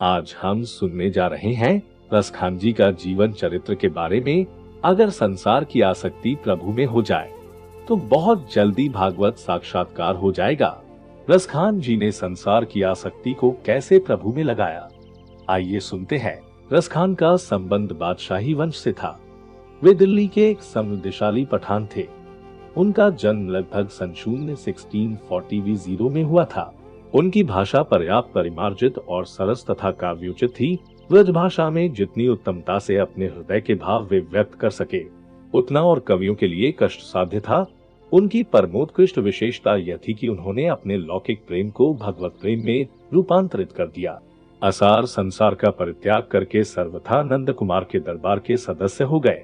आज हम सुनने जा रहे हैं रसखान जी का जीवन चरित्र के बारे में। अगर संसार की आसक्ति प्रभु में हो जाए तो बहुत जल्दी भागवत साक्षात्कार हो जाएगा। रसखान जी ने संसार की आसक्ति को कैसे प्रभु में लगाया, आइए सुनते हैं। रसखान का संबंध बादशाही वंश से था। वे दिल्ली के एक समृद्धशाली पठान थे। उनका जन्म लगभग सन 1640 में हुआ था। उनकी भाषा पर्याप्त परिमार्जित और सरस तथा काव्योचित थी। ब्रज भाषा में जितनी उत्तमता से अपने हृदय के भाव वे व्यक्त कर सके, उतना और कवियों के लिए कष्ट साध्य था। उनकी परमोत्कृष्ट विशेषता यह थी कि उन्होंने अपने लौकिक प्रेम को भगवत प्रेम में रूपांतरित कर दिया। असार संसार का परित्याग करके सर्वथा नंद कुमार के दरबार के सदस्य हो गए।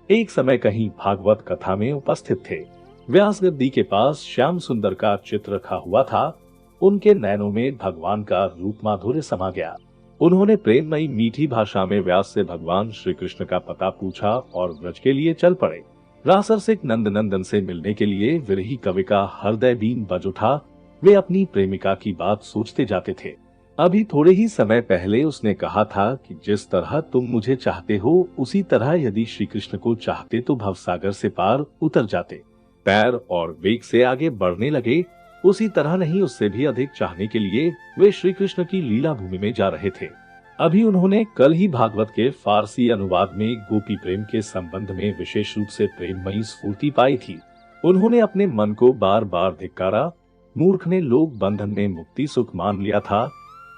एक समय कहीं भागवत कथा में उपस्थित थे। व्यास गद्दी के पास श्याम सुंदर का चित्र रखा हुआ था। उनके नैनों में भगवान का रूप माधुर्य समा गया। उन्होंने प्रेममयी मीठी भाषा में व्यास से भगवान श्री कृष्ण का पता पूछा और व्रज के लिए चल पड़े। रासरसिक नंद नंदन से मिलने के लिए विरही कवि का हृदय बीन बज उठा। वे अपनी प्रेमिका की बात सोचते जाते थे। अभी थोड़े ही समय पहले उसने कहा था कि जिस तरह तुम मुझे चाहते हो, उसी तरह यदि श्री कृष्ण को चाहते तो भवसागर से पार उतर जाते। पैर और वेग से आगे बढ़ने लगे। उसी तरह नहीं, उससे भी अधिक चाहने के लिए वे श्री कृष्ण की लीला भूमि में जा रहे थे। अभी उन्होंने कल ही भागवत के फारसी अनुवाद में गोपी प्रेम के संबंध में विशेष रूप से प्रेममयी स्फूर्ति पाई थी। उन्होंने अपने मन को बार बार धिक्कारा। मूर्ख ने लोक बंधन में मुक्ति सुख मान लिया था।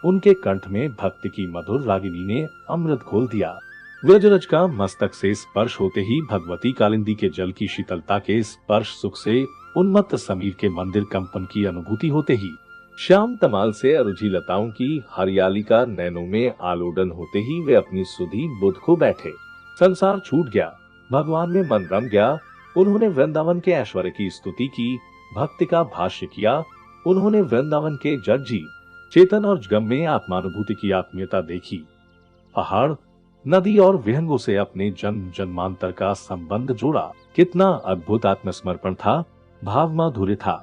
उनके कंठ में भक्ति की मधुर रागिनी ने अमृत खोल दिया। व्रजरज का मस्तक से स्पर्श होते ही भगवती कालिंदी के जल की शीतलता के स्पर्श सुख से उन्मत्त समीर के मंदिर कंपन की अनुभूति होते ही, श्याम तमाल से अरुझी लताओं की हरियाली का नैनों में आलोडन होते ही वे अपनी सुधी बुद्ध को बैठे। संसार छूट गया, भगवान में मन रम गया। उन्होंने वृंदावन के ऐश्वर्य की स्तुति की, भक्ति का भाष्य किया। उन्होंने वृंदावन के जड़ जीव, चेतन और जगम में आत्मानुभूति की आत्मीयता देखी। पहाड़, नदी और विहंगों से अपने जन्म जन्मांतर का संबंध जोड़ा। कितना अद्भुत आत्मसमर्पण था, भाव माधुर्य था।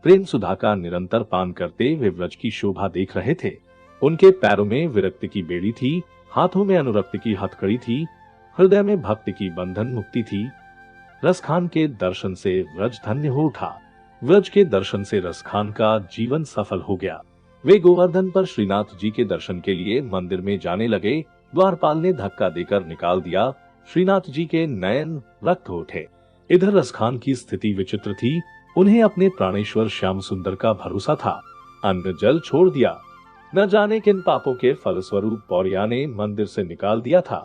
प्रेम सुधा का निरंतर पान करते वे व्रज की शोभा देख रहे थे। उनके पैरों में विरक्ति की बेड़ी थी, हाथों में अनुरक्ति की हथकड़ी थी, हृदय में भक्ति की बंधन मुक्ति थी। रसखान के दर्शन से व्रज धन्य हो उठा। व्रज के दर्शन से रसखान का जीवन सफल हो गया। वे गोवर्धन पर श्रीनाथ जी के दर्शन के लिए मंदिर में जाने लगे। द्वारपाल ने धक्का देकर निकाल दिया। श्रीनाथ जी के नयन रक्त हो उठे। इधर रसखान की स्थिति विचित्र थी। उन्हें अपने प्राणेश्वर श्याम सुंदर का भरोसा था। अन्न जल छोड़ दिया। न जाने किन पापों के फलस्वरूप पौरिया ने मंदिर से निकाल दिया था।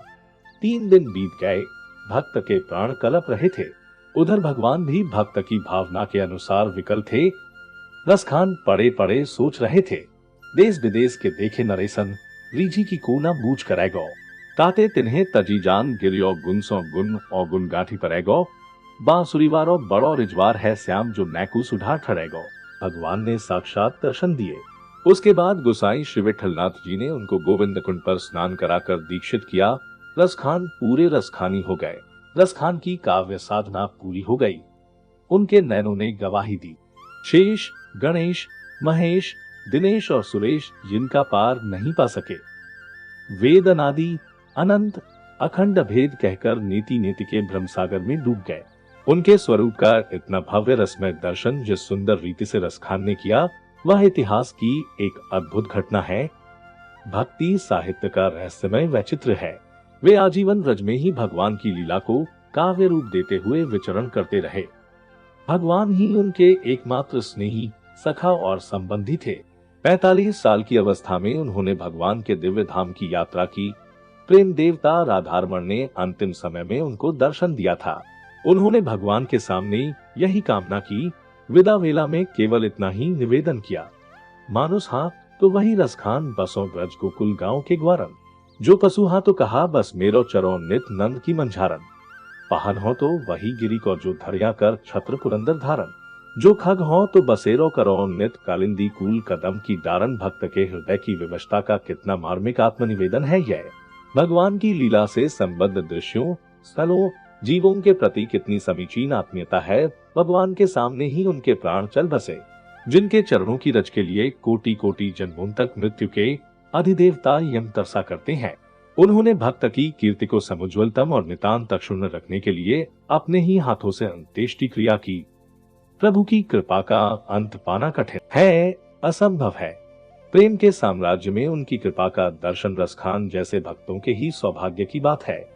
3 दिन बीत गए। भक्त के प्राण कलप रहे थे। उधर भगवान भी भक्त की भावना के अनुसार विकल थे। रसखान पड़े पड़े सोच रहे थे। देश विदेश के देखे नरेसन, रीझी की कोना बूझ करेगो। ताते तिन्हे तजी जान गिरियो गुन सो गुन और गुन गाठी परेगो। बांसुरीवारो बड़ो रिजवार है श्याम जो नैकू सुधार ठहरेगो। भगवान ने साक्षात दर्शन दिए। उसके बाद गोसाई श्री विठलनाथ जी ने उनको गोविंद कुंड पर स्नान कराकर दीक्षित किया। रसखान पूरे रसखानी हो गए। रसखान की काव्य साधना पूरी हो गई। उनके नैनों ने गवाही दी। शेष, गणेश, महेश, दिनेश और सुरेश जिनका पार नहीं पा सके। वेद अनादि, अनंत, अखंड भेद कहकर नीति नीति के ब्रह्मसागर में डूब गए। उनके स्वरूप का इतना भव्य रसमय दर्शन जिस सुंदर रीति से रसखान ने किया, वह इतिहास की एक अद्भुत घटना है। भक्ति साहित्य का रहस्यमय वैचित्र है। वे आजीवन व्रज में ही भगवान की लीला को काव्य रूप देते हुए विचरण करते रहे। भगवान ही उनके एकमात्र स्नेही, सखा और संबंधी थे। 45 साल की अवस्था में उन्होंने भगवान के दिव्य धाम की यात्रा की। प्रेम देवता राधारमण ने अंतिम समय में उनको दर्शन दिया था। उन्होंने भगवान के सामने यही कामना की। विदा वेला में केवल इतना ही निवेदन किया, मानुस हाँ तो वही रसखान, बसों ब्रज गोकुल गांव के ग्वारन। जो पशु हाँ तो कहा बस मेरो चरो नित नंद की मंझारन। पाहन हो तो वही गिरी को जो धरिया कर छत्र पुरंदर धारन। जो खग हो तो बसेरो करो नित कालिंदी कूल कदम की डारन। भक्त के हृदय की विवशता का कितना मार्मिक आत्मनिवेदन है यह। भगवान की लीला से संबद्ध दृश्यों, स्थलों, जीवों के प्रति कितनी समीचीन आत्मीयता है। भगवान के सामने ही उनके प्राण चल बसे। जिनके चरणों की रज के लिए कोटि कोटि जन्मों तक मृत्यु के अधिदेवता यम तरसा करते हैं। उन्होंने भक्त की कीर्ति को समुज्वलतम और नितांत अक्षुण्ण रखने के लिए अपने ही हाथों से अंत्येष्टि क्रिया की। प्रभु की कृपा का अंत पाना कठिन है, असंभव है। प्रेम के साम्राज्य में उनकी कृपा का दर्शन रसखान जैसे भक्तों के ही सौभाग्य की बात है।